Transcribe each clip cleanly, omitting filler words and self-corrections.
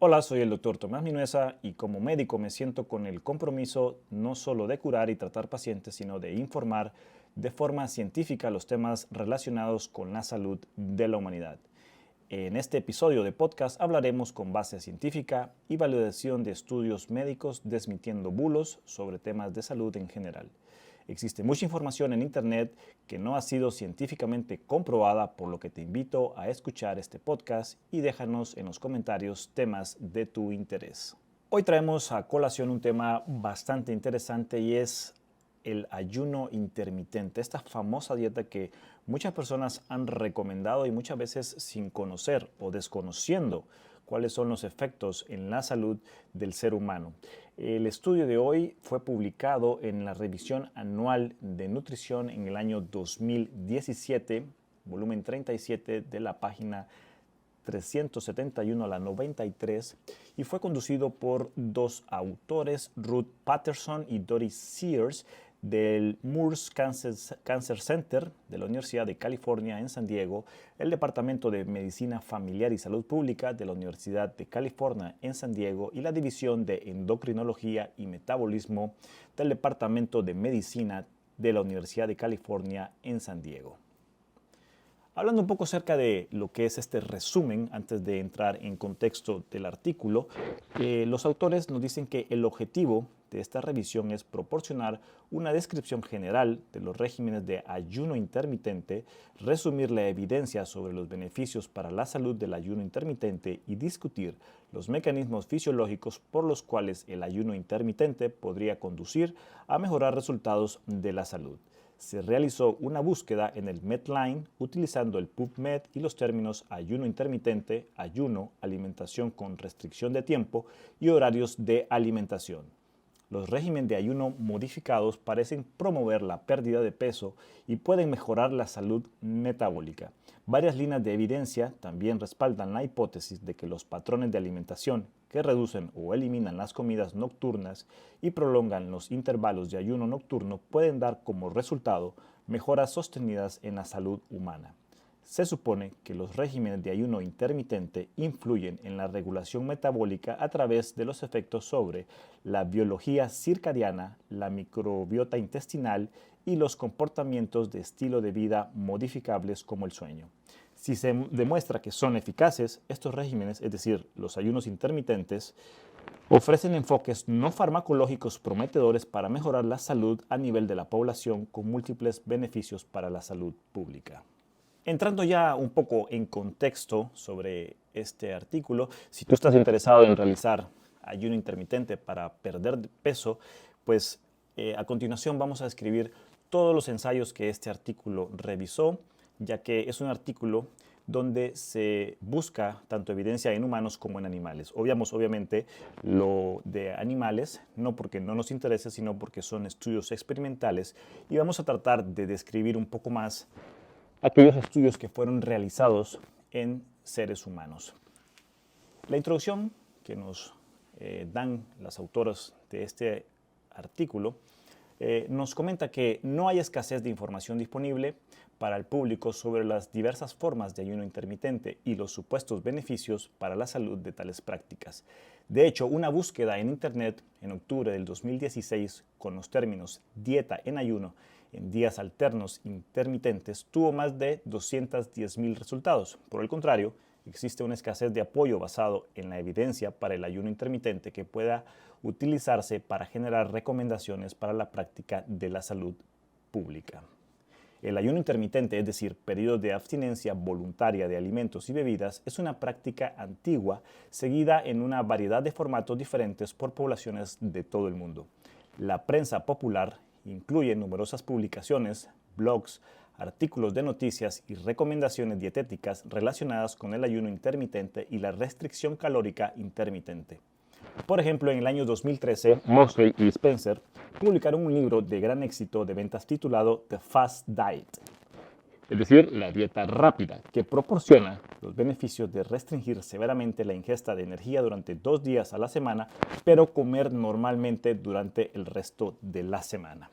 Hola, soy el doctor Tomás Minuesa y como médico me siento con el compromiso no solo de curar y tratar pacientes, sino de informar de forma científica los temas relacionados con la salud de la humanidad. En este episodio de podcast hablaremos con base científica y validación de estudios médicos desmintiendo bulos sobre temas de salud en general. Existe mucha información en Internet que no ha sido científicamente comprobada, por lo que te invito a escuchar este podcast y déjanos en los comentarios temas de tu interés. Hoy traemos a colación un tema bastante interesante y es el ayuno intermitente, esta famosa dieta que muchas personas han recomendado y muchas veces sin conocer o desconociendo cuáles son los efectos en la salud del ser humano. El estudio de hoy fue publicado en la revisión anual de nutrición en el año 2017, volumen 37 de la página 371 a la 93, y fue conducido por dos autores, Ruth Patterson y Doris Sears, del Moores Cancer Center de la Universidad de California en San Diego, el Departamento de Medicina Familiar y Salud Pública de la Universidad de California en San Diego y la División de Endocrinología y Metabolismo del Departamento de Medicina de la Universidad de California en San Diego. Hablando un poco acerca de lo que es este resumen, antes de entrar en contexto del artículo, los autores nos dicen que el objetivo de esta revisión es proporcionar una descripción general de los regímenes de ayuno intermitente, resumir la evidencia sobre los beneficios para la salud del ayuno intermitente y discutir los mecanismos fisiológicos por los cuales el ayuno intermitente podría conducir a mejorar resultados de la salud. Se realizó una búsqueda en el Medline utilizando el PubMed y los términos ayuno intermitente, ayuno, alimentación con restricción de tiempo y horarios de alimentación. Los regímenes de ayuno modificados parecen promover la pérdida de peso y pueden mejorar la salud metabólica. Varias líneas de evidencia también respaldan la hipótesis de que los patrones de alimentación que reducen o eliminan las comidas nocturnas y prolongan los intervalos de ayuno nocturno pueden dar como resultado mejoras sostenidas en la salud humana. Se supone que los regímenes de ayuno intermitente influyen en la regulación metabólica a través de los efectos sobre la biología circadiana, la microbiota intestinal y los comportamientos de estilo de vida modificables como el sueño. Si se demuestra que son eficaces, estos regímenes, es decir, los ayunos intermitentes, ofrecen enfoques no farmacológicos prometedores para mejorar la salud a nivel de la población con múltiples beneficios para la salud pública. Entrando ya un poco en contexto sobre este artículo, si tú estás interesado en realizar ayuno intermitente para perder peso, pues a continuación vamos a describir todos los ensayos que este artículo revisó, ya que es un artículo donde se busca tanto evidencia en humanos como en animales. Obviamente lo de animales, no porque no nos interese, sino porque son estudios experimentales, y vamos a tratar de describir un poco más aquellos estudios que fueron realizados en seres humanos. La introducción que nos dan las autoras de este artículo nos comenta que no hay escasez de información disponible para el público sobre las diversas formas de ayuno intermitente y los supuestos beneficios para la salud de tales prácticas. De hecho, una búsqueda en Internet en octubre del 2016 con los términos dieta en ayuno en días alternos intermitentes tuvo más de 210,000 resultados. Por el contrario, existe una escasez de apoyo basado en la evidencia para el ayuno intermitente que pueda utilizarse para generar recomendaciones para la práctica de la salud pública. El ayuno intermitente, es decir, periodo de abstinencia voluntaria de alimentos y bebidas, es una práctica antigua seguida en una variedad de formatos diferentes por poblaciones de todo el mundo. La prensa popular incluye numerosas publicaciones, blogs, artículos de noticias y recomendaciones dietéticas relacionadas con el ayuno intermitente y la restricción calórica intermitente. Por ejemplo, en el año 2013, Mosley y Spencer publicaron un libro de gran éxito de ventas titulado The Fast Diet, es decir, la dieta rápida, que proporciona los beneficios de restringir severamente la ingesta de energía durante 2 días a la semana, pero comer normalmente durante el resto de la semana.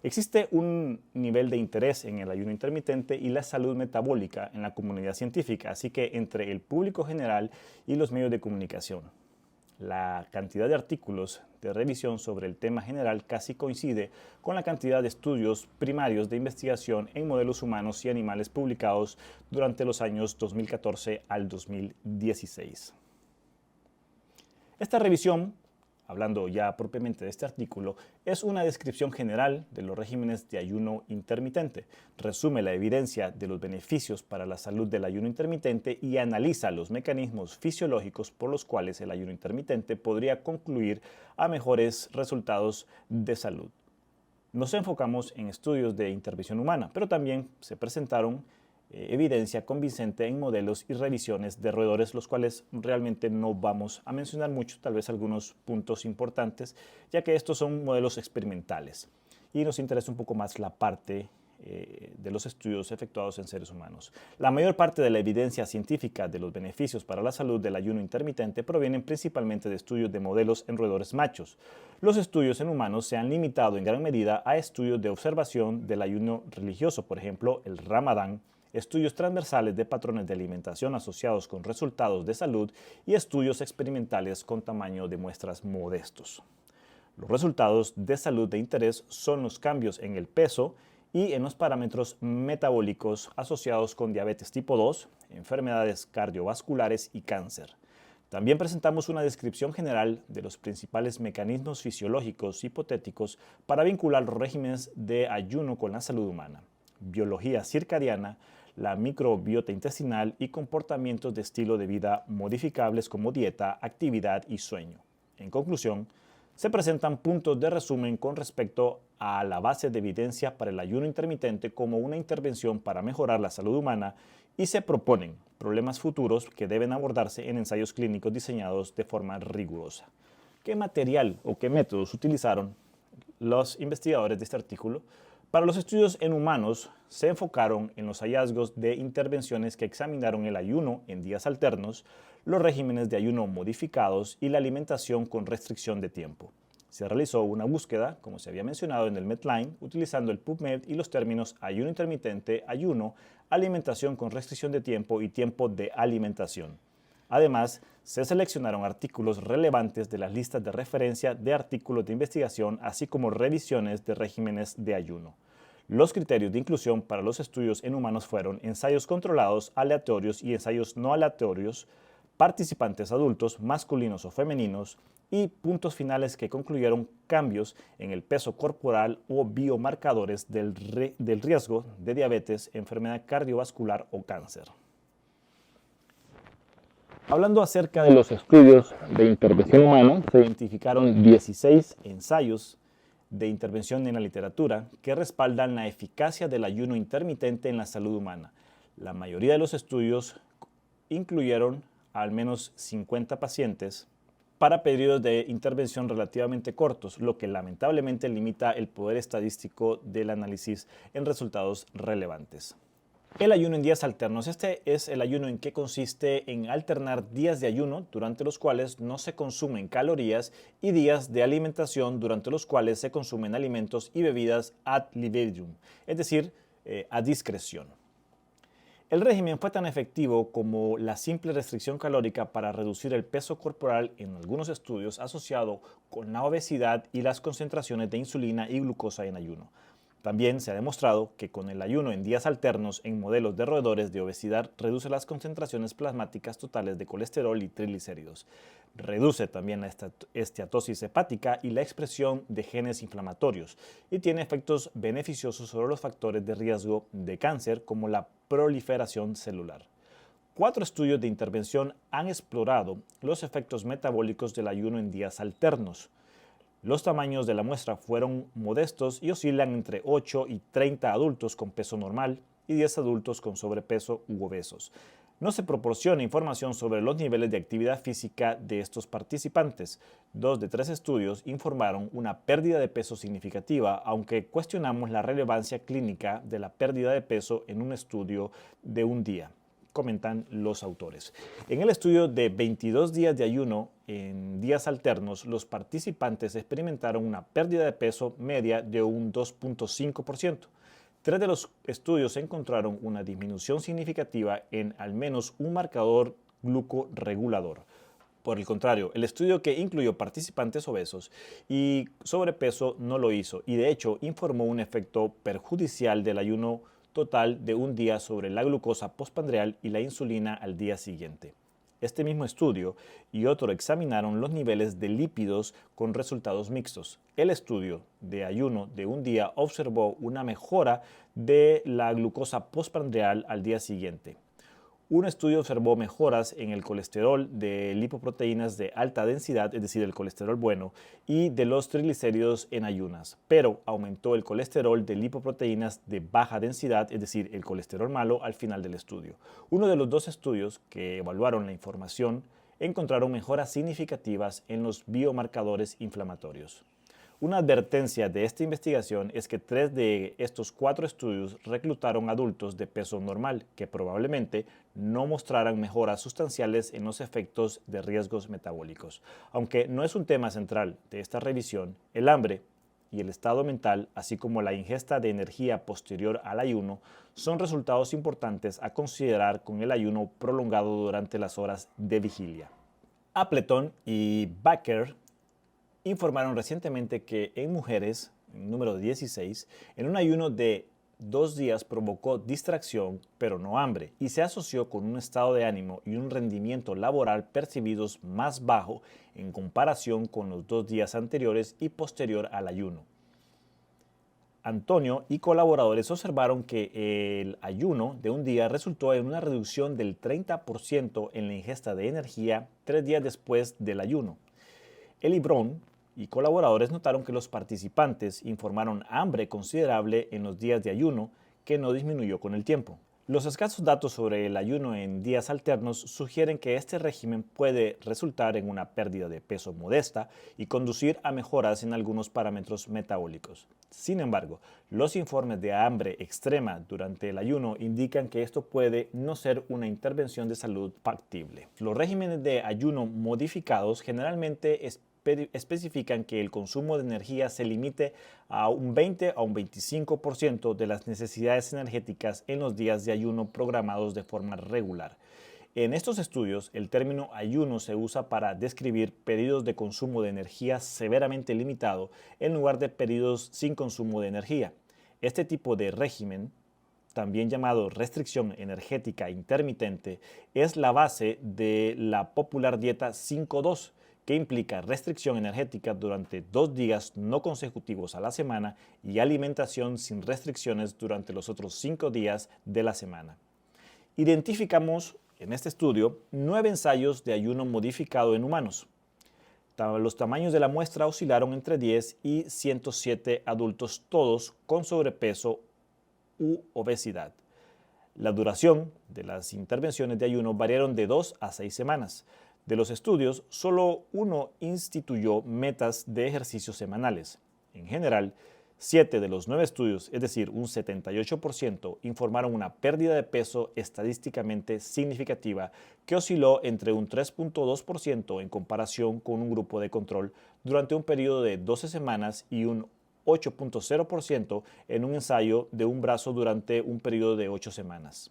Existe un nivel de interés en el ayuno intermitente y la salud metabólica en la comunidad científica, así que entre el público general y los medios de comunicación. la cantidad de artículos de revisión sobre el tema general casi coincide con la cantidad de estudios primarios de investigación en modelos humanos y animales publicados durante los años 2014 al 2016. Esta revisión, hablando ya propiamente de este artículo, es una descripción general de los regímenes de ayuno intermitente, resume la evidencia de los beneficios para la salud del ayuno intermitente y analiza los mecanismos fisiológicos por los cuales el ayuno intermitente podría concluir a mejores resultados de salud. Nos enfocamos en estudios de intervención humana, pero también se presentaron evidencia convincente en modelos y revisiones de roedores, los cuales realmente no vamos a mencionar mucho, tal vez algunos puntos importantes, ya que estos son modelos experimentales y nos interesa un poco más la parte de los estudios efectuados en seres humanos. La mayor parte de la evidencia científica de los beneficios para la salud del ayuno intermitente provienen principalmente de estudios de modelos en roedores machos. Los estudios en humanos se han limitado en gran medida a estudios de observación del ayuno religioso, por ejemplo, el Ramadán, estudios transversales de patrones de alimentación asociados con resultados de salud y estudios experimentales con tamaño de muestras modestos. Los resultados de salud de interés son los cambios en el peso y en los parámetros metabólicos asociados con diabetes tipo 2, enfermedades cardiovasculares y cáncer. También presentamos una descripción general de los principales mecanismos fisiológicos hipotéticos para vincular los regímenes de ayuno con la salud humana, biología circadiana, la microbiota intestinal y comportamientos de estilo de vida modificables como dieta, actividad y sueño. En conclusión, se presentan puntos de resumen con respecto a la base de evidencia para el ayuno intermitente como una intervención para mejorar la salud humana y se proponen problemas futuros que deben abordarse en ensayos clínicos diseñados de forma rigurosa. ¿Qué material o qué métodos utilizaron los investigadores de este artículo? Para los estudios en humanos, se enfocaron en los hallazgos de intervenciones que examinaron el ayuno en días alternos, los regímenes de ayuno modificados y la alimentación con restricción de tiempo. Se realizó una búsqueda, como se había mencionado en el Medline, utilizando el PubMed y los términos ayuno intermitente, ayuno, alimentación con restricción de tiempo y tiempo de alimentación. Además, se seleccionaron artículos relevantes de las listas de referencia de artículos de investigación, así como revisiones de regímenes de ayuno. Los criterios de inclusión para los estudios en humanos fueron ensayos controlados, aleatorios y ensayos no aleatorios, participantes adultos, masculinos o femeninos, y puntos finales que concluyeron cambios en el peso corporal o biomarcadores del riesgo de diabetes, enfermedad cardiovascular o cáncer. Hablando acerca de los estudios de intervención humana, se identificaron 16 ensayos de intervención en la literatura que respaldan la eficacia del ayuno intermitente en la salud humana. La mayoría de los estudios incluyeron a al menos 50 pacientes para periodos de intervención relativamente cortos, lo que lamentablemente limita el poder estadístico del análisis en resultados relevantes. El ayuno en días alternos. Este es el ayuno en que consiste en alternar días de ayuno durante los cuales no se consumen calorías y días de alimentación durante los cuales se consumen alimentos y bebidas ad libitum, es decir, a discreción. El régimen fue tan efectivo como la simple restricción calórica para reducir el peso corporal en algunos estudios asociado con la obesidad y las concentraciones de insulina y glucosa en ayuno. También se ha demostrado que con el ayuno en días alternos en modelos de roedores de obesidad reduce las concentraciones plasmáticas totales de colesterol y triglicéridos. Reduce también la esteatosis hepática y la expresión de genes inflamatorios y tiene efectos beneficiosos sobre los factores de riesgo de cáncer como la proliferación celular. 4 estudios de intervención han explorado los efectos metabólicos del ayuno en días alternos. Los tamaños de la muestra fueron modestos y oscilan entre 8 y 30 adultos con peso normal y 10 adultos con sobrepeso u obesos. No se proporciona información sobre los niveles de actividad física de estos participantes. 2 de 3 estudios informaron una pérdida de peso significativa, aunque cuestionamos la relevancia clínica de la pérdida de peso en un estudio de un día, comentan los autores. En el estudio de 22 días de ayuno en días alternos, los participantes experimentaron una pérdida de peso media de un 2.5%. 3 de los estudios encontraron una disminución significativa en al menos un marcador glucorregulador. Por el contrario, el estudio que incluyó participantes obesos y sobrepeso no lo hizo y de hecho informó un efecto perjudicial del ayuno total de un día sobre la glucosa postprandial y la insulina al día siguiente. Este mismo estudio y otro examinaron los niveles de lípidos con resultados mixtos. El estudio de ayuno de un día observó una mejora de la glucosa postprandial al día siguiente. Un estudio observó mejoras en el colesterol de lipoproteínas de alta densidad, es decir, el colesterol bueno, y de los triglicéridos en ayunas, pero aumentó el colesterol de lipoproteínas de baja densidad, es decir, el colesterol malo, al final del estudio. Uno de los dos estudios que evaluaron la información encontraron mejoras significativas en los biomarcadores inflamatorios. Una advertencia de esta investigación es que 3 de estos 4 estudios reclutaron adultos de peso normal que probablemente no mostraran mejoras sustanciales en los efectos de riesgos metabólicos. Aunque no es un tema central de esta revisión, el hambre y el estado mental, así como la ingesta de energía posterior al ayuno, son resultados importantes a considerar con el ayuno prolongado durante las horas de vigilia. Appleton y Baker informaron recientemente que en mujeres, número 16, en un ayuno de 2 días provocó distracción, pero no hambre, y se asoció con un estado de ánimo y un rendimiento laboral percibidos más bajo en comparación con los 2 días anteriores y posterior al ayuno. Antonio y colaboradores observaron que el ayuno de un día resultó en una reducción del 30% en la ingesta de energía 3 días después del ayuno. Eli Brown y colaboradores notaron que los participantes informaron hambre considerable en los días de ayuno que no disminuyó con el tiempo. Los escasos datos sobre el ayuno en días alternos sugieren que este régimen puede resultar en una pérdida de peso modesta y conducir a mejoras en algunos parámetros metabólicos. Sin embargo, los informes de hambre extrema durante el ayuno indican que esto puede no ser una intervención de salud factible. Los regímenes de ayuno modificados generalmente especifican que el consumo de energía se limite a un 20 a un 25% de las necesidades energéticas en los días de ayuno programados de forma regular. En estos estudios, el término ayuno se usa para describir periodos de consumo de energía severamente limitado en lugar de periodos sin consumo de energía. Este tipo de régimen, también llamado restricción energética intermitente, es la base de la popular dieta 5-2, que implica restricción energética durante 2 días no consecutivos a la semana y alimentación sin restricciones durante los otros 5 días de la semana. Identificamos en este estudio 9 ensayos de ayuno modificado en humanos. Los tamaños de la muestra oscilaron entre 10 y 107 adultos, todos con sobrepeso u obesidad. La duración de las intervenciones de ayuno variaron de 2 a 6 semanas. De los estudios, solo uno instituyó metas de ejercicios semanales. En general, 7 de los 9 estudios, es decir, un 78%, informaron una pérdida de peso estadísticamente significativa que osciló entre un 3.2% en comparación con un grupo de control durante un periodo de 12 semanas y un 8.0% en un ensayo de un brazo durante un periodo de 8 semanas.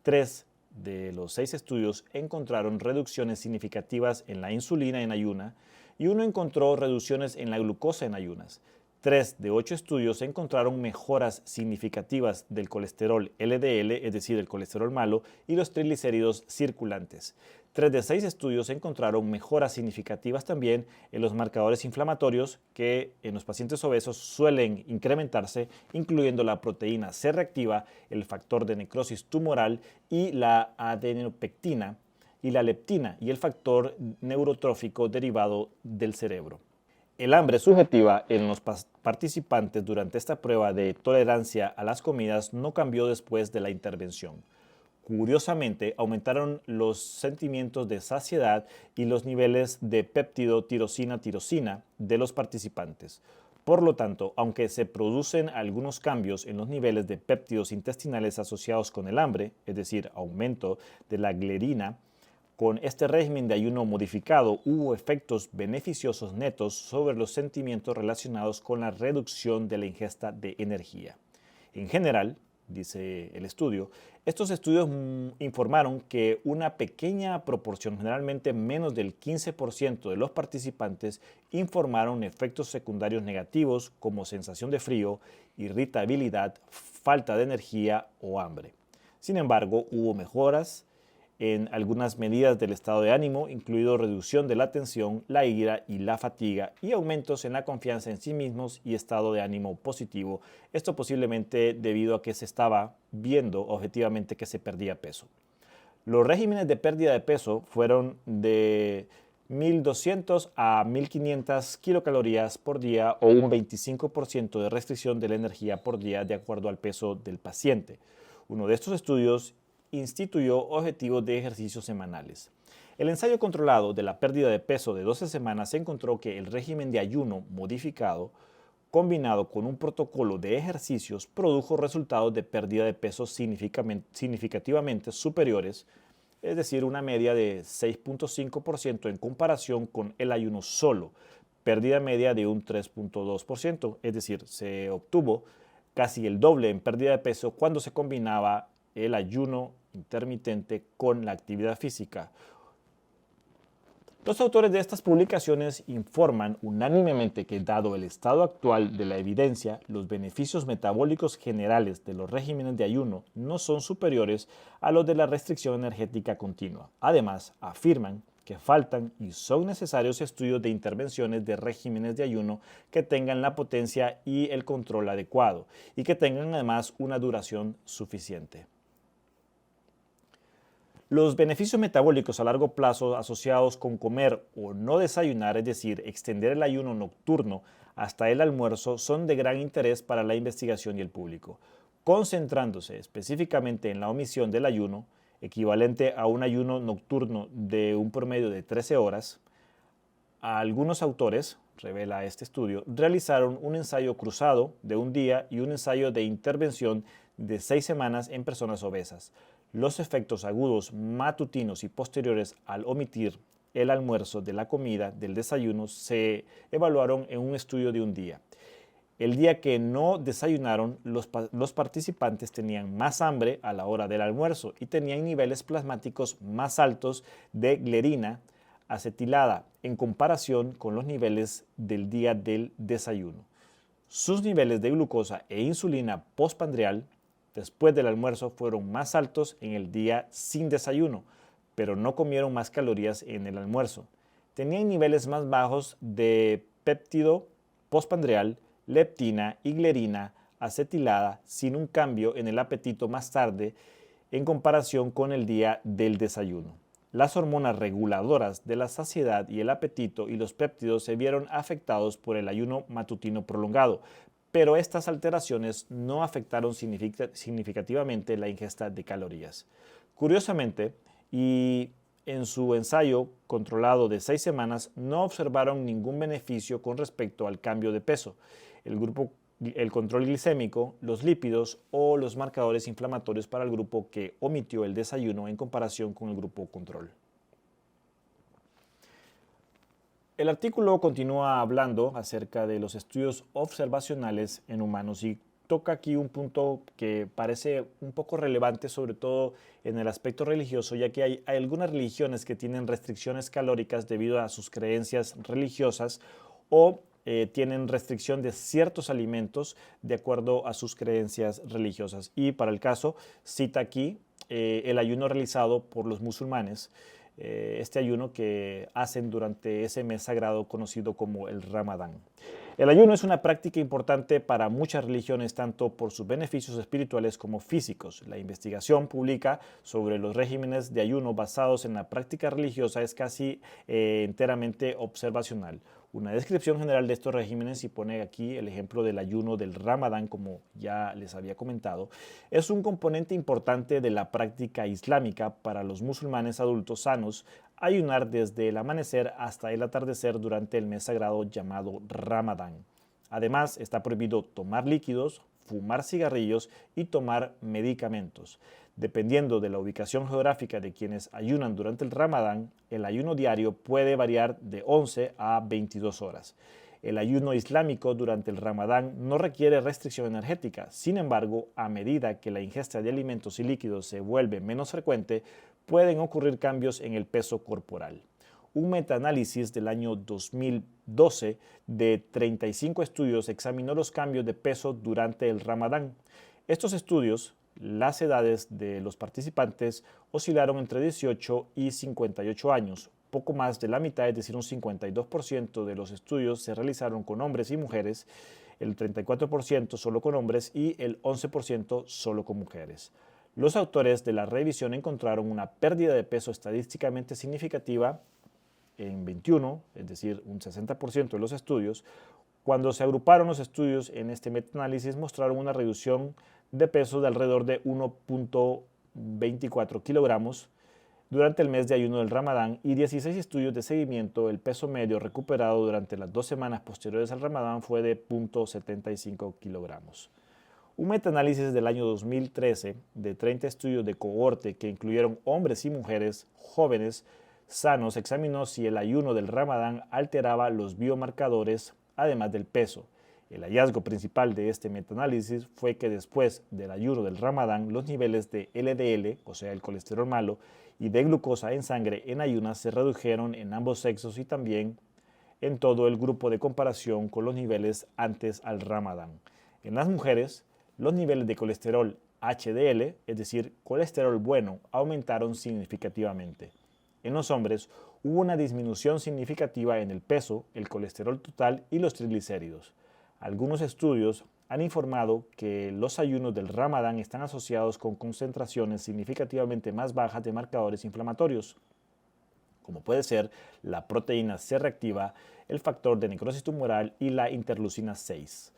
3 de los 6 estudios encontraron reducciones significativas en la insulina en ayuna y uno encontró reducciones en la glucosa en ayunas. 3 de 8 estudios encontraron mejoras significativas del colesterol LDL, es decir, el colesterol malo, y los triglicéridos circulantes. 3 de 6 estudios encontraron mejoras significativas también en los marcadores inflamatorios que en los pacientes obesos suelen incrementarse, incluyendo la proteína C reactiva, el factor de necrosis tumoral y la adenopectina, y la leptina y el factor neurotrófico derivado del cerebro. El hambre subjetiva en los participantes durante esta prueba de tolerancia a las comidas no cambió después de la intervención. Curiosamente, aumentaron los sentimientos de saciedad y los niveles de péptido tirosina de los participantes. Por lo tanto, aunque se producen algunos cambios en los niveles de péptidos intestinales asociados con el hambre, es decir, aumento de la glerina, con este régimen de ayuno modificado hubo efectos beneficiosos netos sobre los sentimientos relacionados con la reducción de la ingesta de energía. En general, dice el estudio. Estos estudios informaron que una pequeña proporción, generalmente menos del 15% de los participantes, informaron efectos secundarios negativos como sensación de frío, irritabilidad, falta de energía o hambre. Sin embargo, hubo mejoras en algunas medidas del estado de ánimo, incluido reducción de la tensión, la ira y la fatiga, y aumentos en la confianza en sí mismos y estado de ánimo positivo. Esto posiblemente debido a que se estaba viendo objetivamente que se perdía peso. Los regímenes de pérdida de peso fueron de 1.200 a 1.500 kilocalorías por día o un 25% de restricción de la energía por día de acuerdo al peso del paciente. Uno de estos estudios instituyó objetivos de ejercicios semanales. El ensayo controlado de la pérdida de peso de 12 semanas encontró que el régimen de ayuno modificado, combinado con un protocolo de ejercicios, produjo resultados de pérdida de peso significativamente superiores, es decir, una media de 6.5% en comparación con el ayuno solo, pérdida media de un 3.2%, es decir, se obtuvo casi el doble en pérdida de peso cuando se combinaba el ayuno intermitente con la actividad física. Los autores de estas publicaciones informan unánimemente que, dado el estado actual de la evidencia, los beneficios metabólicos generales de los regímenes de ayuno no son superiores a los de la restricción energética continua. Además, afirman que faltan y son necesarios estudios de intervenciones de regímenes de ayuno que tengan la potencia y el control adecuado y que tengan además una duración suficiente. Los beneficios metabólicos a largo plazo asociados con comer o no desayunar, es decir, extender el ayuno nocturno hasta el almuerzo, son de gran interés para la investigación y el público, concentrándose específicamente en la omisión del ayuno, equivalente a un ayuno nocturno de un promedio de 13 horas. Algunos autores, revela este estudio, realizaron un ensayo cruzado de un día y un ensayo de intervención de 6 semanas en personas obesas. Los efectos agudos matutinos y posteriores al omitir el almuerzo de la comida del desayuno se evaluaron en un estudio de un día. El día que no desayunaron, los participantes tenían más hambre a la hora del almuerzo y tenían niveles plasmáticos más altos de glerina acetilada en comparación con los niveles del día del desayuno. Sus niveles de glucosa e insulina postprandial después del almuerzo fueron más altos en el día sin desayuno, pero no comieron más calorías en el almuerzo. Tenían niveles más bajos de péptido postprandial, leptina y glerina acetilada sin un cambio en el apetito más tarde en comparación con el día del desayuno. Las hormonas reguladoras de la saciedad y el apetito y los péptidos se vieron afectados por el ayuno matutino prolongado, pero estas alteraciones no afectaron significativamente la ingesta de calorías. Curiosamente, y en su ensayo controlado de 6 semanas, no observaron ningún beneficio con respecto al cambio de peso, el control glicémico, los lípidos o los marcadores inflamatorios para el grupo que omitió el desayuno en comparación con el grupo control. El artículo continúa hablando acerca de los estudios observacionales en humanos y toca aquí un punto que parece un poco relevante, sobre todo en el aspecto religioso, ya que hay algunas religiones que tienen restricciones calóricas debido a sus creencias religiosas o tienen restricción de ciertos alimentos de acuerdo a sus creencias religiosas. Y para el caso, cita aquí el ayuno realizado por los musulmanes, este ayuno que hacen durante ese mes sagrado conocido como el Ramadán. El ayuno es una práctica importante para muchas religiones, tanto por sus beneficios espirituales como físicos. La investigación pública sobre los regímenes de ayuno basados en la práctica religiosa es casi enteramente observacional. Una descripción general de estos regímenes, y pone aquí el ejemplo del ayuno del Ramadán, como ya les había comentado, es un componente importante de la práctica islámica para los musulmanes adultos sanos. Ayunar desde el amanecer hasta el atardecer durante el mes sagrado llamado Ramadán. Además, está prohibido tomar líquidos, fumar cigarrillos y tomar medicamentos. Dependiendo de la ubicación geográfica de quienes ayunan durante el Ramadán, el ayuno diario puede variar de 11 a 22 horas. El ayuno islámico durante el Ramadán no requiere restricción energética. Sin embargo, a medida que la ingesta de alimentos y líquidos se vuelve menos frecuente, pueden ocurrir cambios en el peso corporal. Un metaanálisis del año 2012 de 35 estudios examinó los cambios de peso durante el Ramadán. Estos estudios, las edades de los participantes oscilaron entre 18 y 58 años. Poco más de la mitad, es decir, un 52% de los estudios se realizaron con hombres y mujeres, el 34% solo con hombres y el 11% solo con mujeres. Los autores de la revisión encontraron una pérdida de peso estadísticamente significativa en 21, es decir, un 60% de los estudios. Cuando se agruparon los estudios en este metaanálisis, mostraron una reducción de peso de alrededor de 1.24 kilogramos durante el mes de ayuno del Ramadán y 16 estudios de seguimiento. El peso medio recuperado durante las 2 semanas posteriores al Ramadán fue de 0.75 kilogramos. Un metaanálisis del año 2013 de 30 estudios de cohorte que incluyeron hombres y mujeres jóvenes sanos examinó si el ayuno del Ramadán alteraba los biomarcadores además del peso. El hallazgo principal de este metaanálisis fue que después del ayuno del Ramadán, los niveles de LDL, o sea, el colesterol malo, y de glucosa en sangre en ayunas se redujeron en ambos sexos y también en todo el grupo de comparación con los niveles antes al Ramadán. En las mujeres, los niveles de colesterol HDL, es decir, colesterol bueno, aumentaron significativamente. En los hombres, hubo una disminución significativa en el peso, el colesterol total y los triglicéridos. Algunos estudios han informado que los ayunos del Ramadán están asociados con concentraciones significativamente más bajas de marcadores inflamatorios, como puede ser la proteína C reactiva, el factor de necrosis tumoral y la interleucina 6.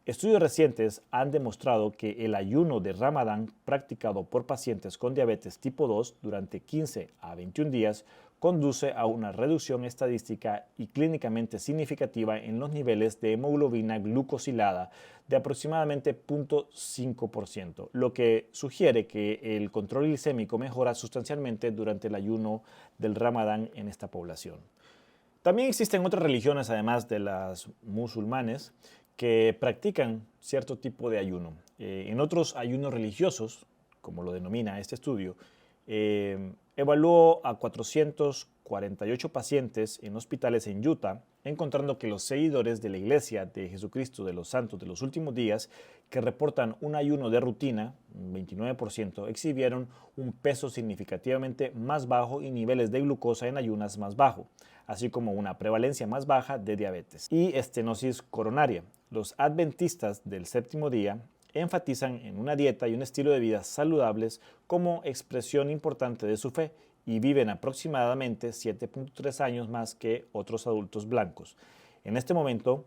Estudios recientes han demostrado que el ayuno de Ramadán practicado por pacientes con diabetes tipo 2 durante 15 a 21 días conduce a una reducción estadística y clínicamente significativa en los niveles de hemoglobina glucosilada de aproximadamente 0.5%, lo que sugiere que el control glicémico mejora sustancialmente durante el ayuno del Ramadán en esta población. También existen otras religiones, además de las musulmanes, que practican cierto tipo de ayuno. En otros ayunos religiosos, como lo denomina este estudio, evaluó a 448 pacientes en hospitales en Utah, encontrando que los seguidores de la Iglesia de Jesucristo de los Santos de los Últimos Días, que reportan un ayuno de rutina, un 29%, exhibieron un peso significativamente más bajo y niveles de glucosa en ayunas más bajo, así como una prevalencia más baja de diabetes y estenosis coronaria. Los adventistas del séptimo día enfatizan en una dieta y un estilo de vida saludables como expresión importante de su fe y viven aproximadamente 7.3 años más que otros adultos blancos. En este momento,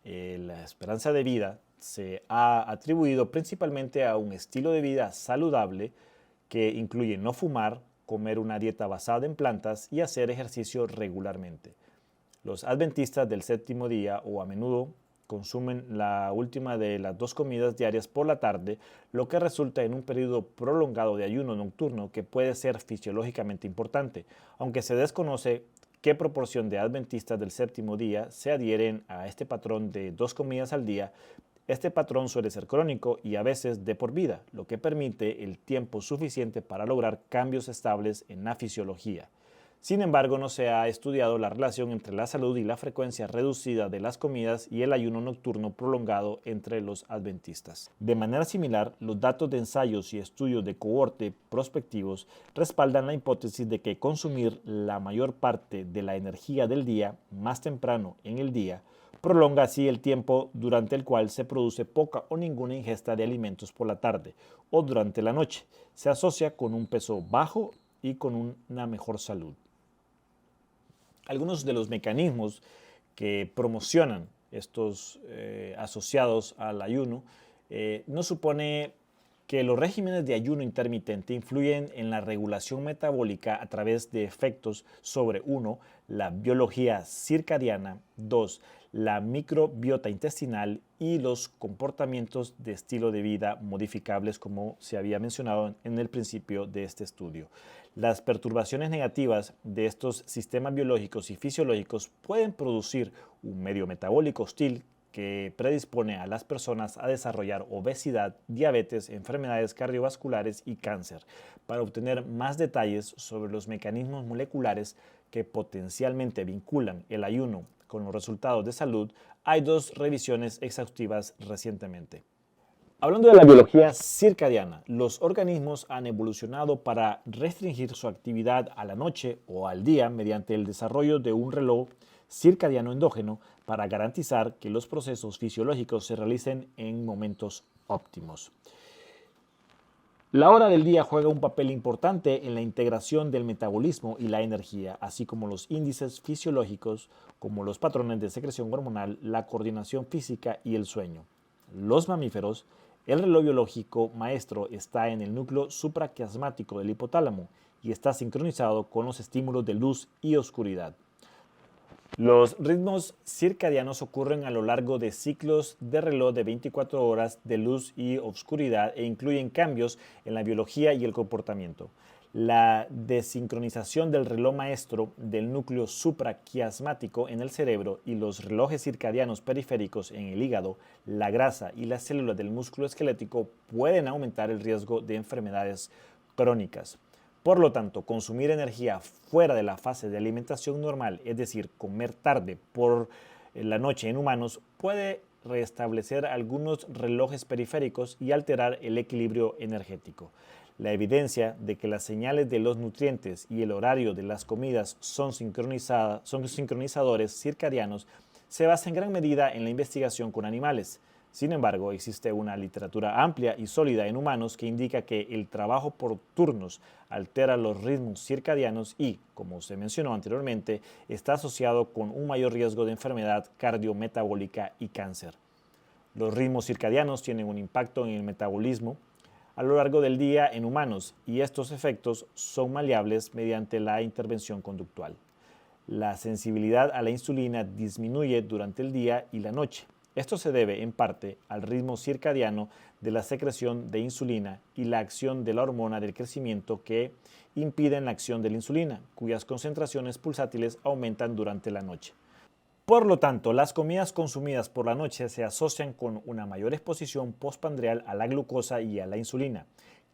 la esperanza de vida se ha atribuido principalmente a un estilo de vida saludable que incluye no fumar, comer una dieta basada en plantas y hacer ejercicio regularmente. Los adventistas del séptimo día, o a menudo consumen la última de las 2 comidas diarias por la tarde, lo que resulta en un periodo prolongado de ayuno nocturno que puede ser fisiológicamente importante, aunque se desconoce qué proporción de adventistas del séptimo día se adhieren a este patrón de 2 comidas al día. Este patrón suele ser crónico y a veces de por vida, lo que permite el tiempo suficiente para lograr cambios estables en la fisiología. Sin embargo, no se ha estudiado la relación entre la salud y la frecuencia reducida de las comidas y el ayuno nocturno prolongado entre los adventistas. De manera similar, los datos de ensayos y estudios de cohorte prospectivos respaldan la hipótesis de que consumir la mayor parte de la energía del día más temprano en el día prolonga así el tiempo durante el cual se produce poca o ninguna ingesta de alimentos por la tarde o durante la noche. Se asocia con un peso bajo y con una mejor salud. Algunos de los mecanismos que promocionan estos asociados al ayuno no supone que los regímenes de ayuno intermitente influyen en la regulación metabólica a través de efectos sobre 1. La biología circadiana, 2. La microbiota intestinal y los comportamientos de estilo de vida modificables, como se había mencionado en el principio de este estudio. Las perturbaciones negativas de estos sistemas biológicos y fisiológicos pueden producir un medio metabólico hostil que predispone a las personas a desarrollar obesidad, diabetes, enfermedades cardiovasculares y cáncer. Para obtener más detalles sobre los mecanismos moleculares que potencialmente vinculan el ayuno con los resultados de salud, hay 2 revisiones exhaustivas recientemente. Hablando de la biología circadiana, los organismos han evolucionado para restringir su actividad a la noche o al día mediante el desarrollo de un reloj circadiano endógeno para garantizar que los procesos fisiológicos se realicen en momentos óptimos. La hora del día juega un papel importante en la integración del metabolismo y la energía, así como los índices fisiológicos como los patrones de secreción hormonal, la coordinación física y el sueño. Los mamíferos, el reloj biológico maestro está en el núcleo supraquiasmático del hipotálamo y está sincronizado con los estímulos de luz y oscuridad. Los ritmos circadianos ocurren a lo largo de ciclos de reloj de 24 horas de luz y oscuridad e incluyen cambios en la biología y el comportamiento. La desincronización del reloj maestro del núcleo supraquiasmático en el cerebro y los relojes circadianos periféricos en el hígado, la grasa y las células del músculo esquelético pueden aumentar el riesgo de enfermedades crónicas. Por lo tanto, consumir energía fuera de la fase de alimentación normal, es decir, comer tarde por la noche en humanos, puede restablecer algunos relojes periféricos y alterar el equilibrio energético. La evidencia de que las señales de los nutrientes y el horario de las comidas son sincronizadores circadianos se basa en gran medida en la investigación con animales. Sin embargo, existe una literatura amplia y sólida en humanos que indica que el trabajo por turnos altera los ritmos circadianos y, como se mencionó anteriormente, está asociado con un mayor riesgo de enfermedad cardiometabólica y cáncer. Los ritmos circadianos tienen un impacto en el metabolismo a lo largo del día en humanos y estos efectos son maleables mediante la intervención conductual. La sensibilidad a la insulina disminuye durante el día y la noche. Esto se debe en parte al ritmo circadiano de la secreción de insulina y la acción de la hormona del crecimiento que impiden la acción de la insulina, cuyas concentraciones pulsátiles aumentan durante la noche. Por lo tanto, las comidas consumidas por la noche se asocian con una mayor exposición postprandial a la glucosa y a la insulina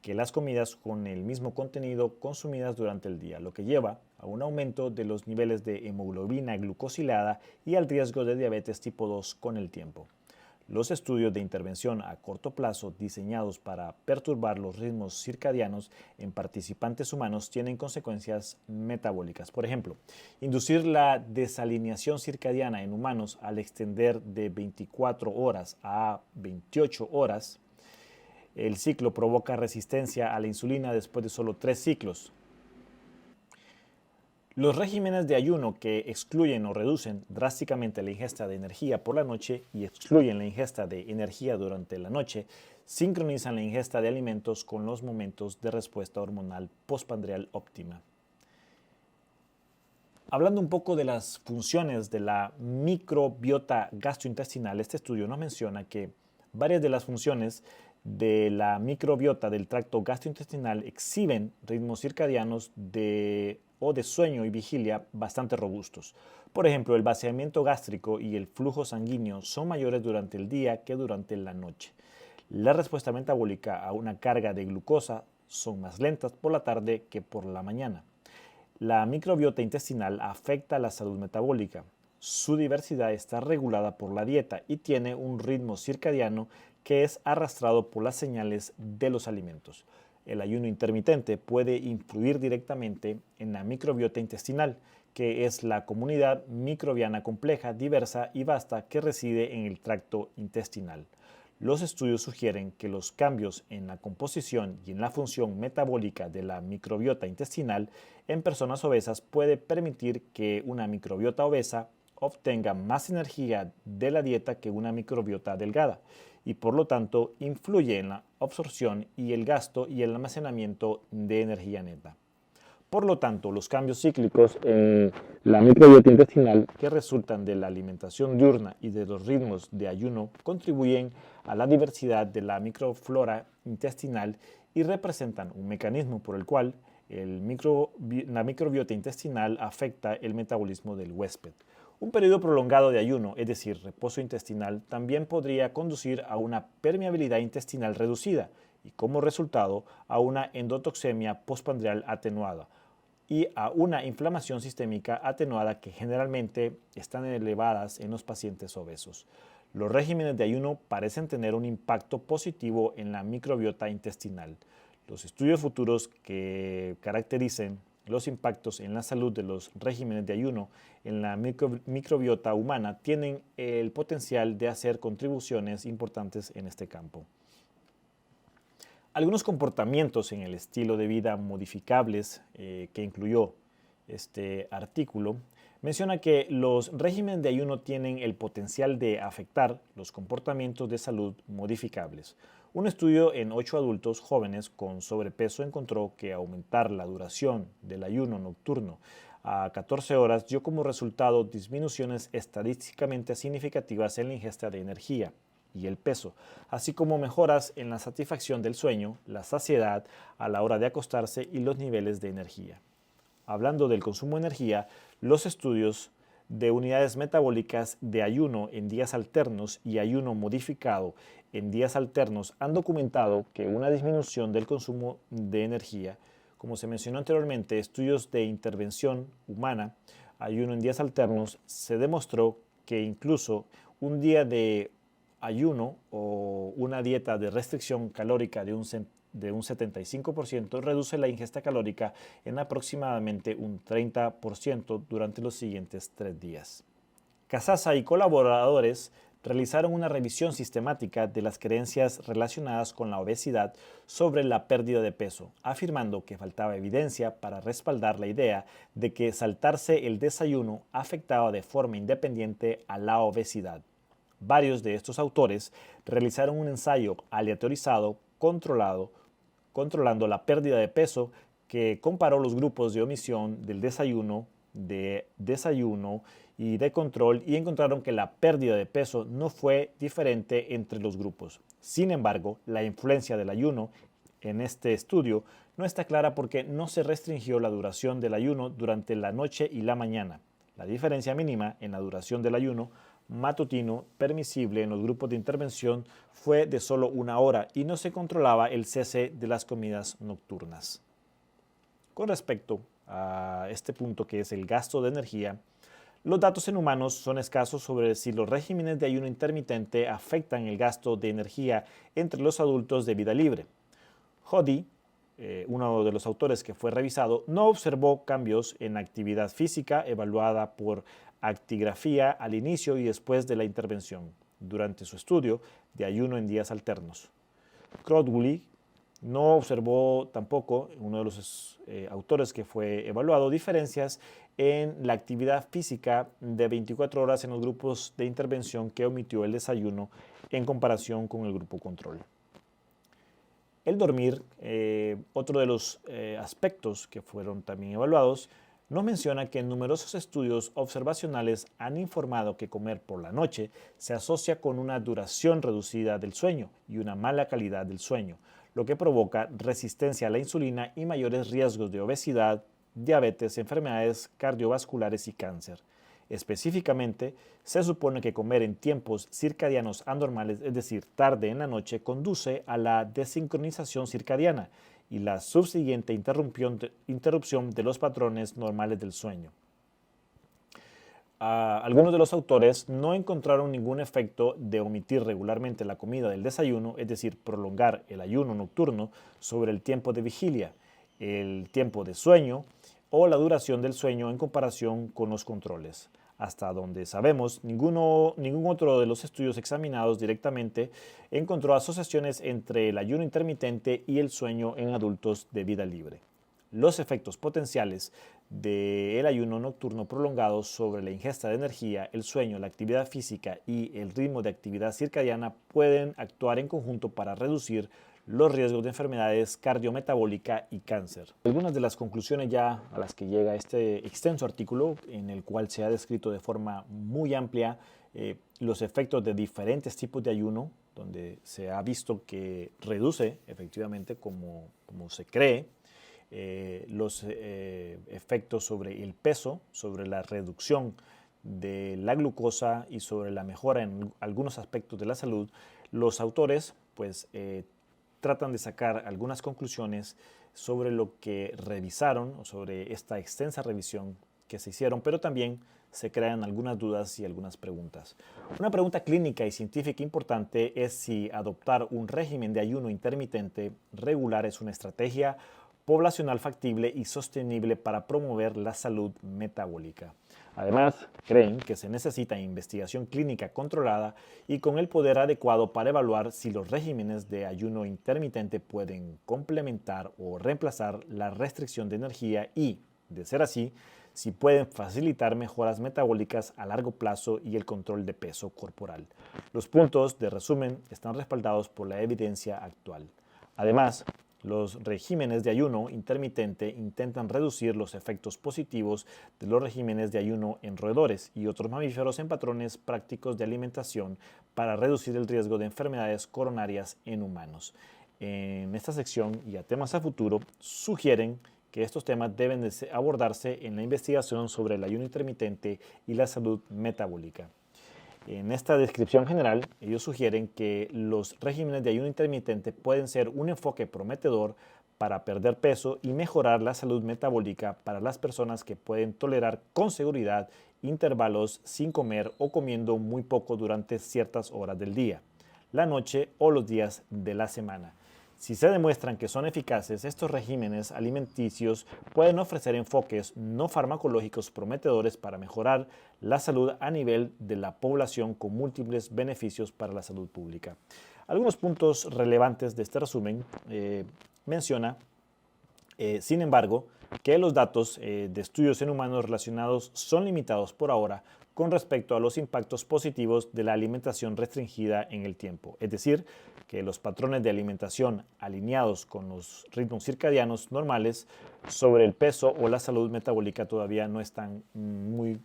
que las comidas con el mismo contenido consumidas durante el día, lo que lleva a un aumento de los niveles de hemoglobina glucosilada y al riesgo de diabetes tipo 2 con el tiempo. Los estudios de intervención a corto plazo diseñados para perturbar los ritmos circadianos en participantes humanos tienen consecuencias metabólicas. Por ejemplo, inducir la desalineación circadiana en humanos al extender de 24 horas a 28 horas el ciclo provoca resistencia a la insulina después de solo 3 ciclos. Los regímenes de ayuno que excluyen o reducen drásticamente la ingesta de energía por la noche y excluyen la ingesta de energía durante la noche sincronizan la ingesta de alimentos con los momentos de respuesta hormonal postprandial óptima. Hablando un poco de las funciones de la microbiota gastrointestinal, este estudio nos menciona que varias de las funciones de la microbiota del tracto gastrointestinal exhiben ritmos circadianos de sueño y vigilia bastante robustos. Por ejemplo, el vaciamiento gástrico y el flujo sanguíneo son mayores durante el día que durante la noche. La respuesta metabólica a una carga de glucosa son más lentas por la tarde que por la mañana. La microbiota intestinal afecta la salud metabólica. Su diversidad está regulada por la dieta y tiene un ritmo circadiano que es arrastrado por las señales de los alimentos. El ayuno intermitente puede influir directamente en la microbiota intestinal, que es la comunidad microbiana compleja, diversa y vasta que reside en el tracto intestinal. Los estudios sugieren que los cambios en la composición y en la función metabólica de la microbiota intestinal en personas obesas puede permitir que una microbiota obesa obtenga más energía de la dieta que una microbiota delgada y por lo tanto influye en la absorción y el gasto y el almacenamiento de energía neta. Por lo tanto, los cambios cíclicos en la microbiota intestinal que resultan de la alimentación diurna y de los ritmos de ayuno contribuyen a la diversidad de la microflora intestinal y representan un mecanismo por el cual la microbiota intestinal afecta el metabolismo del huésped. Un periodo prolongado de ayuno, es decir, reposo intestinal, también podría conducir a una permeabilidad intestinal reducida y, como resultado, a una endotoxemia postprandial atenuada y a una inflamación sistémica atenuada que generalmente están elevadas en los pacientes obesos. Los regímenes de ayuno parecen tener un impacto positivo en la microbiota intestinal. Los estudios futuros que caractericen los impactos en la salud de los regímenes de ayuno en la microbiota humana tienen el potencial de hacer contribuciones importantes en este campo. Algunos comportamientos en el estilo de vida modificables que incluyó este artículo menciona que los regímenes de ayuno tienen el potencial de afectar los comportamientos de salud modificables. Un estudio en 8 adultos jóvenes con sobrepeso encontró que aumentar la duración del ayuno nocturno a 14 horas dio como resultado disminuciones estadísticamente significativas en la ingesta de energía y el peso, así como mejoras en la satisfacción del sueño, la saciedad a la hora de acostarse y los niveles de energía. Hablando del consumo de energía, los estudios de unidades metabólicas de ayuno en días alternos y ayuno modificado en días alternos han documentado que una disminución del consumo de energía, como se mencionó anteriormente, estudios de intervención humana, ayuno en días alternos, se demostró que incluso un día de ayuno o una dieta de restricción calórica de un 75% reduce la ingesta calórica en aproximadamente un 30% durante los siguientes 3 días. Casasa y colaboradores realizaron una revisión sistemática de las creencias relacionadas con la obesidad sobre la pérdida de peso, afirmando que faltaba evidencia para respaldar la idea de que saltarse el desayuno afectaba de forma independiente a la obesidad. Varios de estos autores realizaron un ensayo aleatorizado controlando la pérdida de peso que comparó los grupos de omisión del desayuno y de control y encontraron que la pérdida de peso no fue diferente entre los grupos. Sin embargo, la influencia del ayuno en este estudio no está clara porque no se restringió la duración del ayuno durante la noche y la mañana. La diferencia mínima en la duración del ayuno matutino permisible en los grupos de intervención fue de solo 1 hora y no se controlaba el cese de las comidas nocturnas. Con respecto a este punto que es el gasto de energía, los datos en humanos son escasos sobre si los regímenes de ayuno intermitente afectan el gasto de energía entre los adultos de vida libre. Hoddy, uno de los autores que fue revisado, no observó cambios en actividad física evaluada por actigrafía al inicio y después de la intervención, durante su estudio de ayuno en días alternos. Crowley no observó tampoco, uno de los autores que fue evaluado, diferencias en la actividad física de 24 horas en los grupos de intervención que omitió el desayuno en comparación con el grupo control. El dormir, otro de los aspectos que fueron también evaluados, nos menciona que numerosos estudios observacionales han informado que comer por la noche se asocia con una duración reducida del sueño y una mala calidad del sueño, lo que provoca resistencia a la insulina y mayores riesgos de obesidad, diabetes, enfermedades cardiovasculares y cáncer. Específicamente, se supone que comer en tiempos circadianos anormales, es decir, tarde en la noche, conduce a la desincronización circadiana y la subsiguiente interrupción de los patrones normales del sueño. Algunos de los autores no encontraron ningún efecto de omitir regularmente la comida del desayuno, es decir, prolongar el ayuno nocturno sobre el tiempo de vigilia, el tiempo de sueño o la duración del sueño en comparación con los controles. Hasta donde sabemos, ningún otro de los estudios examinados directamente encontró asociaciones entre el ayuno intermitente y el sueño en adultos de vida libre. Los efectos potenciales del ayuno nocturno prolongado sobre la ingesta de energía, el sueño, la actividad física y el ritmo de actividad circadiana pueden actuar en conjunto para reducir los riesgos de enfermedades cardiometabólica y cáncer. Algunas de las conclusiones ya a las que llega este extenso artículo, en el cual se ha descrito de forma muy amplia los efectos de diferentes tipos de ayuno, donde se ha visto que reduce efectivamente como se cree los efectos sobre el peso, sobre la reducción de la glucosa y sobre la mejora en algunos aspectos de la salud, los autores pues tratan de sacar algunas conclusiones sobre lo que revisaron o sobre esta extensa revisión que se hicieron, pero también se crean algunas dudas y algunas preguntas. Una pregunta clínica y científica importante es si adoptar un régimen de ayuno intermitente regular es una estrategia poblacional factible y sostenible para promover la salud metabólica. Además, creen que se necesita investigación clínica controlada y con el poder adecuado para evaluar si los regímenes de ayuno intermitente pueden complementar o reemplazar la restricción de energía y, de ser así, si pueden facilitar mejoras metabólicas a largo plazo y el control de peso corporal. Los puntos de resumen están respaldados por la evidencia actual. Además, los regímenes de ayuno intermitente intentan reducir los efectos positivos de los regímenes de ayuno en roedores y otros mamíferos en patrones prácticos de alimentación para reducir el riesgo de enfermedades coronarias en humanos. En esta sección y a temas a futuro sugieren que estos temas deben de abordarse en la investigación sobre el ayuno intermitente y la salud metabólica. En esta descripción general, ellos sugieren que los regímenes de ayuno intermitente pueden ser un enfoque prometedor para perder peso y mejorar la salud metabólica para las personas que pueden tolerar con seguridad intervalos sin comer o comiendo muy poco durante ciertas horas del día, la noche o los días de la semana. Si se demuestran que son eficaces, estos regímenes alimenticios pueden ofrecer enfoques no farmacológicos prometedores para mejorar la salud a nivel de la población con múltiples beneficios para la salud pública. Algunos puntos relevantes de este resumen menciona, sin embargo, que los datos de estudios en humanos relacionados son limitados por ahora con respecto a los impactos positivos de la alimentación restringida en el tiempo, es decir, que los patrones de alimentación alineados con los ritmos circadianos normales sobre el peso o la salud metabólica todavía no están muy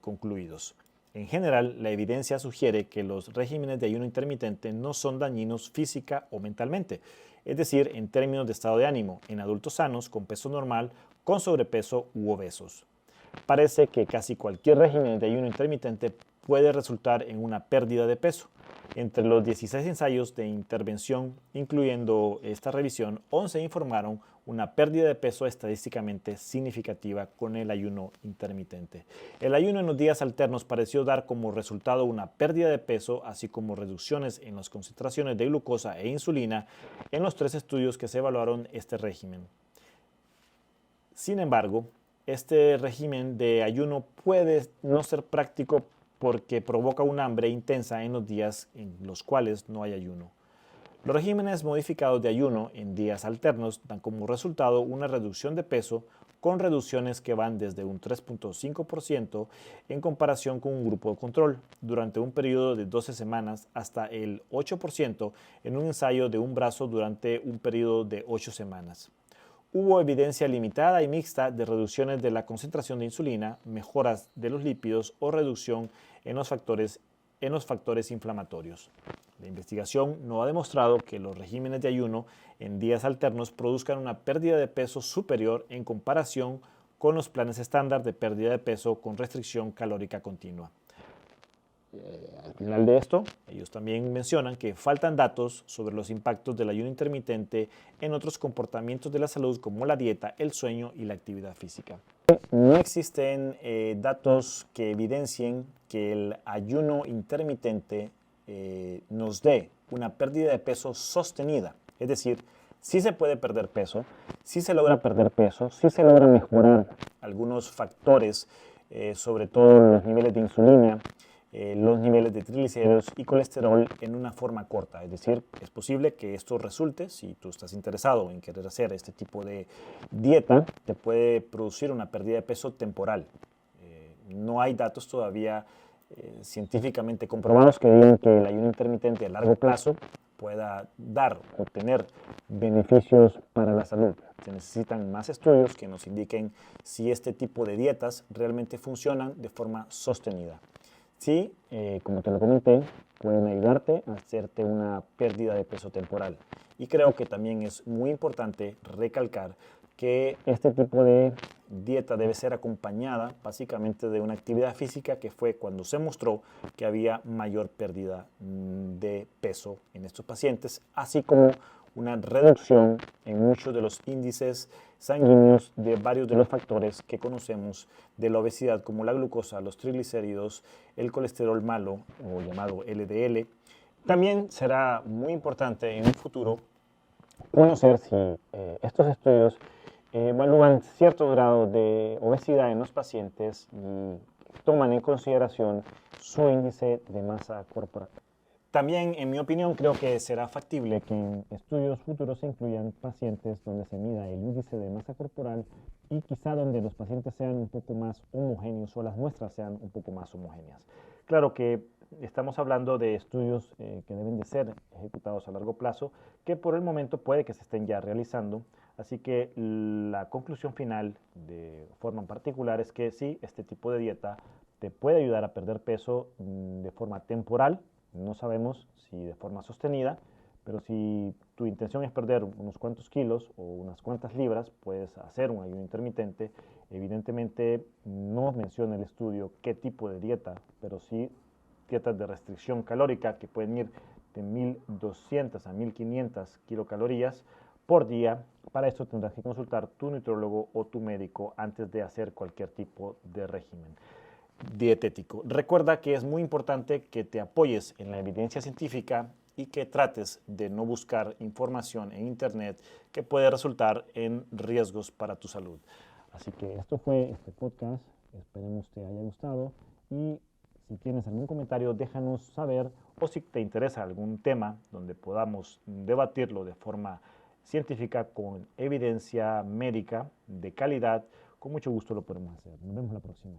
concluidos. En general, la evidencia sugiere que los regímenes de ayuno intermitente no son dañinos física o mentalmente, es decir, en términos de estado de ánimo, en adultos sanos, con peso normal, con sobrepeso u obesos. Parece que casi cualquier régimen de ayuno intermitente puede resultar en una pérdida de peso. Entre los 16 ensayos de intervención, incluyendo esta revisión, 11 informaron una pérdida de peso estadísticamente significativa con el ayuno intermitente. El ayuno en los días alternos pareció dar como resultado una pérdida de peso, así como reducciones en las concentraciones de glucosa e insulina en los 3 estudios que se evaluaron este régimen. Sin embargo, este régimen de ayuno puede no ser práctico porque provoca un hambre intensa en los días en los cuales no hay ayuno. Los regímenes modificados de ayuno en días alternos dan como resultado una reducción de peso con reducciones que van desde un 3.5% en comparación con un grupo de control durante un periodo de 12 semanas hasta el 8% en un ensayo de un brazo durante un periodo de 8 semanas. Hubo evidencia limitada y mixta de reducciones de la concentración de insulina, mejoras de los lípidos o reducción en los factores inflamatorios. La investigación no ha demostrado que los regímenes de ayuno en días alternos produzcan una pérdida de peso superior en comparación con los planes estándar de pérdida de peso con restricción calórica continua. Al final de esto, ellos también mencionan que faltan datos sobre los impactos del ayuno intermitente en otros comportamientos de la salud como la dieta, el sueño y la actividad física. No existen datos que evidencien que el ayuno intermitente nos dé una pérdida de peso sostenida. Es decir, sí se puede perder peso, sí se logra perder peso, sí se logra mejorar algunos factores, sobre todo los niveles de insulina, los niveles de triglicéridos y colesterol en una forma corta. Es decir, es posible que esto resulte, si tú estás interesado en querer hacer este tipo de dieta, te puede producir una pérdida de peso temporal. No hay datos todavía científicamente comprobados que digan que el ayuno intermitente a largo plazo pueda o tener beneficios para la salud. Se necesitan más estudios que nos indiquen si este tipo de dietas realmente funcionan de forma sostenida. Sí, como te lo comenté, pueden ayudarte a hacerte una pérdida de peso temporal. Y creo que también es muy importante recalcar que este tipo de dieta debe ser acompañada básicamente de una actividad física, que fue cuando se mostró que había mayor pérdida de peso en estos pacientes, así como una reducción en muchos de los índices sanguíneos de varios de los factores que conocemos de la obesidad, como la glucosa, los triglicéridos, el colesterol malo o llamado LDL. También será muy importante en un futuro conocer si estos estudios evalúan cierto grado de obesidad en los pacientes y toman en consideración su índice de masa corporal. También, en mi opinión, creo que será factible que en estudios futuros se incluyan pacientes donde se mida el índice de masa corporal y quizá donde los pacientes sean un poco más homogéneos o las muestras sean un poco más homogéneas. Claro que estamos hablando de estudios que deben de ser ejecutados a largo plazo, que por el momento puede que se estén ya realizando. Así que la conclusión final de forma particular es que sí, este tipo de dieta te puede ayudar a perder peso de forma temporal. No sabemos si de forma sostenida, pero si tu intención es perder unos cuantos kilos o unas cuantas libras, puedes hacer un ayuno intermitente. Evidentemente no menciona el estudio qué tipo de dieta, pero sí dietas de restricción calórica que pueden ir de 1200 a 1500 kilocalorías por día. Para esto tendrás que consultar tu nutriólogo o tu médico antes de hacer cualquier tipo de régimen dietético. Recuerda que es muy importante que te apoyes en la evidencia científica y que trates de no buscar información en internet que puede resultar en riesgos para tu salud. Así que esto fue este podcast. Esperemos te haya gustado y si tienes algún comentario, déjanos saber, o si te interesa algún tema donde podamos debatirlo de forma científica con evidencia médica de calidad, con mucho gusto lo podemos hacer. Nos vemos la próxima.